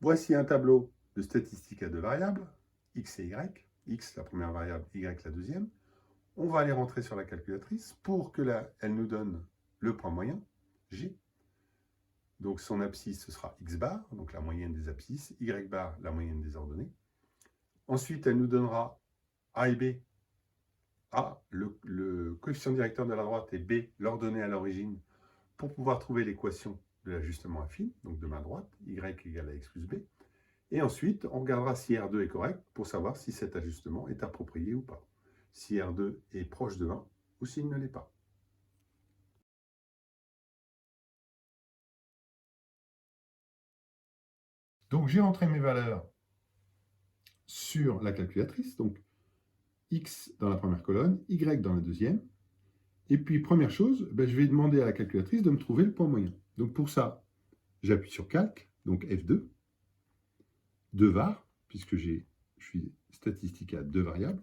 Voici un tableau de statistiques à deux variables, x et y. X, la première variable, y, la deuxième. On va aller rentrer sur la calculatrice pour elle nous donne le point moyen, G. Donc son abscisse, ce sera x bar, donc la moyenne des abscisses, y bar, la moyenne des ordonnées. Ensuite, elle nous donnera A et B. A, le coefficient directeur de la droite, et B, l'ordonnée à l'origine, pour pouvoir trouver l'équation de l'ajustement affine, donc de ma droite, y égale à x plus b. Et ensuite, on regardera si R2 est correct pour savoir si cet ajustement est approprié ou pas. Si R2 est proche de 1 ou s'il ne l'est pas. Donc j'ai entré mes valeurs sur la calculatrice, donc x dans la première colonne, y dans la deuxième. Et puis première chose, je vais demander à la calculatrice de me trouver le point moyen. Donc pour ça, j'appuie sur calque, donc F2, 2 var, puisque je suis statistique à deux variables.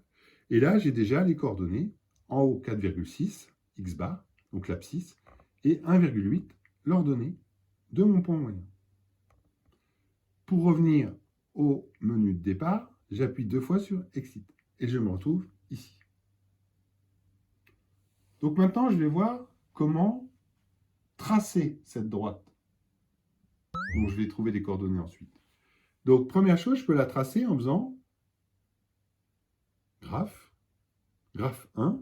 Et là, j'ai déjà les coordonnées. En haut, 4,6, x bar, donc l'abscisse, et 1,8, l'ordonnée de mon point moyen. Pour revenir au menu de départ, j'appuie 2 fois sur Exit. Et je me retrouve ici. Donc maintenant, je vais voir comment tracer cette droite. Donc je vais trouver les coordonnées ensuite. Donc première chose, je peux la tracer en faisant graphe 1,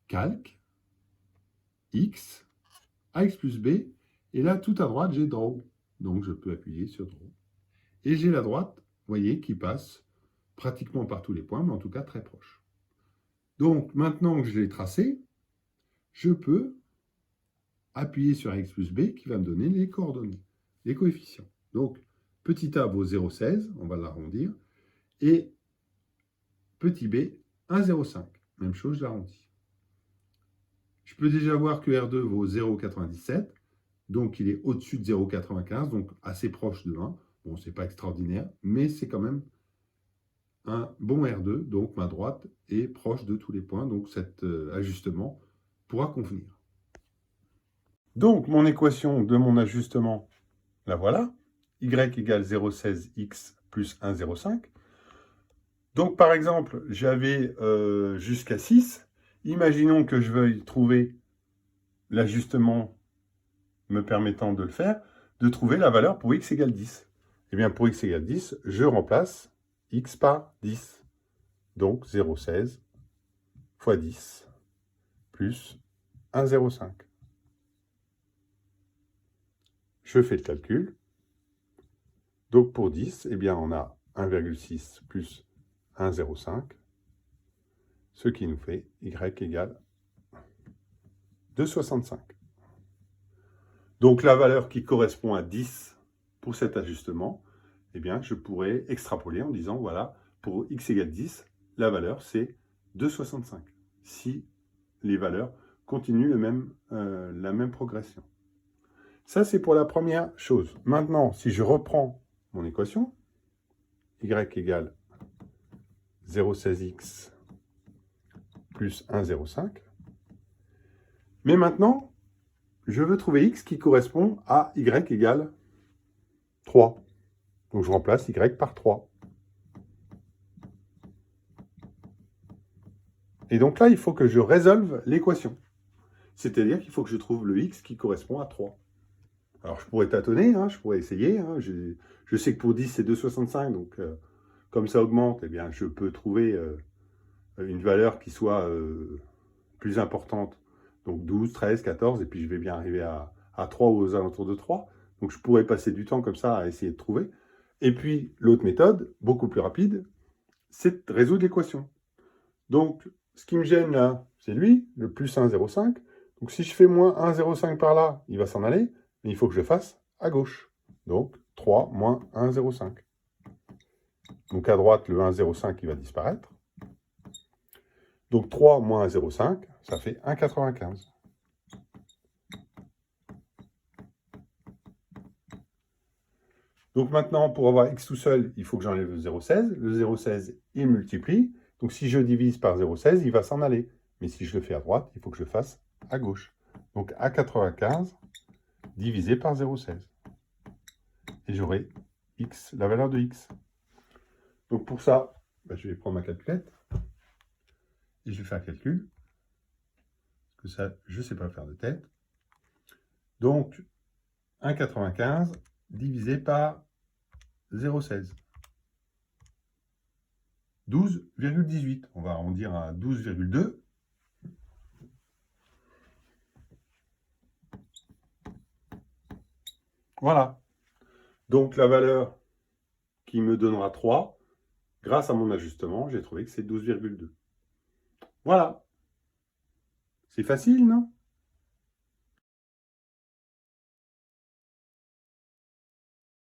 calque, x, ax plus b, et là, tout à droite, j'ai draw. Donc, je peux appuyer sur draw. Et j'ai la droite, vous voyez, qui passe pratiquement par tous les points, mais en tout cas très proche. Donc, maintenant que je l'ai tracé, je peux appuyer sur ax plus b, qui va me donner les coordonnées, les coefficients. Donc, petit a vaut 0,16, on va l'arrondir, et petit b, 1,05. Même chose, je l'arrondis. Je peux déjà voir que R2 vaut 0,97, donc il est au-dessus de 0,95, donc assez proche de 1. Bon, ce n'est pas extraordinaire, mais c'est quand même un bon R2, donc ma droite est proche de tous les points, donc cet ajustement pourra convenir. Donc mon équation de mon ajustement, la voilà. Y égale 0,16x plus 1,05. Donc par exemple, j'avais jusqu'à 6. Imaginons que je veuille trouver l'ajustement me permettant de le faire, de trouver la valeur pour x égale 10. Eh bien, pour x égale 10, je remplace x par 10. Donc, 0,16 fois 10 plus 1,05. Je fais le calcul. Donc, pour 10, eh bien, on a 1,6 plus 1,05, ce qui nous fait y égale 2,65. Donc, la valeur qui correspond à 10 pour cet ajustement, eh bien, je pourrais extrapoler en disant, voilà, pour x égale 10, la valeur, c'est 2,65. Si les valeurs continuent la même progression. Ça, c'est pour la première chose. Maintenant, si je reprends mon équation, y égale 0,16x plus 1,05. Mais maintenant, je veux trouver x qui correspond à y égale 3. Donc, je remplace y par 3. Et donc là, il faut que je résolve l'équation. C'est-à-dire qu'il faut que je trouve le x qui correspond à 3. Alors, je pourrais tâtonner, je pourrais essayer. Je sais que pour 10, c'est 2,65. Donc, comme ça augmente, eh bien, je peux trouver une valeur qui soit plus importante. Donc, 12, 13, 14. Et puis, je vais bien arriver à 3 ou aux alentours de 3. Donc, je pourrais passer du temps comme ça à essayer de trouver. Et puis, l'autre méthode, beaucoup plus rapide, c'est de résoudre l'équation. Donc, ce qui me gêne là, c'est lui, le plus 1,05. Donc, si je fais moins 1,05 par là, il va s'en aller. Mais il faut que je le fasse à gauche. Donc, 3 moins 1,05. Donc, à droite, le 1,05, il va disparaître. Donc, 3 moins 1,05, ça fait 1,95. Donc, maintenant, pour avoir x tout seul, il faut que j'enlève le 0,16. Le 0,16, il multiplie. Donc, si je divise par 0,16, il va s'en aller. Mais si je le fais à droite, il faut que je le fasse à gauche. Donc, 1,95 divisé par 0,16. et j'aurai x, la valeur de x. Donc pour ça, je vais prendre ma calculette et je vais faire un calcul. Parce que ça, je ne sais pas faire de tête. Donc, 1,95 divisé par 0,16. 12,18. On va arrondir à 12,2. Voilà. Donc la valeur qui me donnera 3, grâce à mon ajustement, j'ai trouvé que c'est 12,2. Voilà. C'est facile, non ?